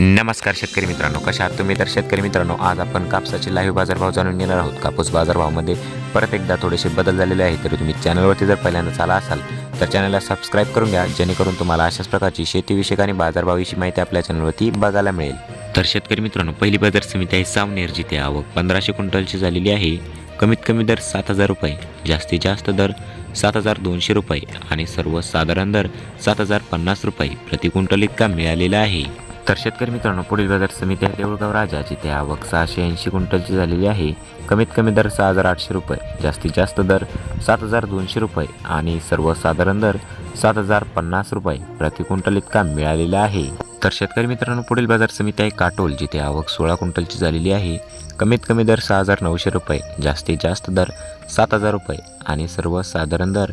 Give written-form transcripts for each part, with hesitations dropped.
नमस्कार शेतकरी मित्रांनो, कशा आहात तुम्ही? तर शेतकरी मित्रांनो, आज आपण कापसाचे लाईव्ह बाजारभाव जाणून घेणार आहोत. कापूस बाजारभावामध्ये परत एकदा थोडेसे बदल झालेले आहेत. तरी तुम्ही चॅनलवरती जर पहिल्यांदाच आला असाल तर चॅनलला सबस्क्राईब करून घ्या, जेणेकरून तुम्हाला अशाच प्रकारची शेतीविषयक आणि बाजारभावाविषयी माहिती आपल्या चॅनलवरती बघायला मिळेल. तर शेतकरी मित्रांनो, पहिली बाजार समिती आहे सावनेर, जिथे आवक 1500 क्विंटलची झालेली आहे. कमीत कमी दर 7,000 रुपये, जास्तीत जास्त दर 7,200 रुपये आणि सर्वसाधारण दर 7,050 रुपये प्रति क्विंटल इतका मिळालेला आहे. तर शेतकरी मित्रांनो, पुढील बाजार समिती आहे देऊळगाव राजा, जिथे आवक 680 क्विंटलची झालेली आहे. कमीत कमी दर 6,800 रुपये, जास्तीत जास्त दर 7,200 रुपये आणि सर्वसाधारण दर 7,050 रुपये प्रति क्विंटल इतका मिळालेला आहे. तर शेतकरी मित्रांनो, पुढील बाजार समिती आहे काटोल, जिथे आवक 16 क्विंटलची झालेली आहे. कमीत कमी दर 6,900 रुपये, जास्तीत जास्त दर 7,000 रुपये आणि सर्वसाधारण दर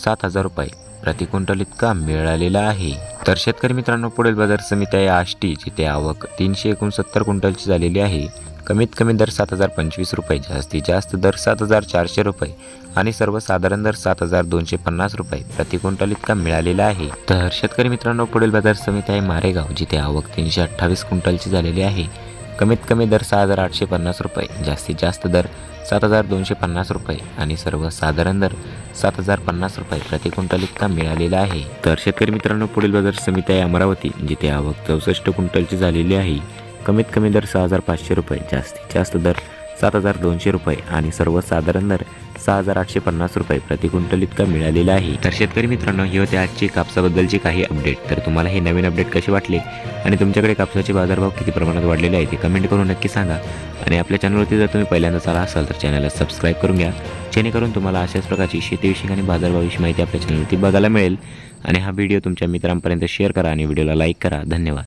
7,000 रुपये प्रति क्विंटल इतका मिळालेला आहे. तर शेतकरी मित्रांनो, पुढील बाजार समिती आहे आष्टी, जिथे आवक 369 क्विंटलची झालेली आहे. कमीत कमी दर 7,025 रुपये, जास्तीत जास्त दर 7,400 रुपये आणि सर्वसाधारण दर 7,250 रुपये प्रति क्विंटल इतका मिळालेला आहे. तर शेतकरी मित्रांनो, पुढील बाजार समिती आहे मारेगाव, जिथे आवक 328 क्विंटलची झालेली आहे. कमीत कमी दर 6,850 रुपये, जास्तीत जास्त दर 7,250 रुपये आणि सर्वसाधारण दर 7,050 रुपये प्रति क्विंटल इतका मिळालेला आहे. तर शेतकरी मित्रांनो, पुढील बाजार समिती आहे अमरावती, जिथे आवक 64 क्विंटलची झालेली आहे. कमीत कमी दर 6,500 रुपये, जास्तीत जास्त दर 7,200 रुपये आणि सर्वसाधारण दर 6,850 रुपये प्रति क्विंटल इतका मिळालेला आहे. तर शेतकरी मित्रांनो, ही होते आजची कापसाबद्दलची काही अपडेट. तर तुम्हाला हे नवीन अपडेट कसे वाटले आणि तुमच्याकडे कापसाचे बाजारभाव किती प्रमाणात वाढलेले आहेत ते कमेंट करून नक्की सांगा. आणि आपल्या चॅनलवरती जर तुम्ही पहिल्यांदाच आला असाल तर चॅनलला सबस्क्राईब करून घ्या, जेणेकरून तुम्हाला अशाच प्रकारची शेतीविषयक आणि बाजारभावाविषयी माहिती आपल्या चॅनलवरती बघायला मिळेल. आणि हा व्हिडिओ तुमच्या मित्रांपर्यंत शेअर करा आणि व्हिडिओला लाईक करा. धन्यवाद.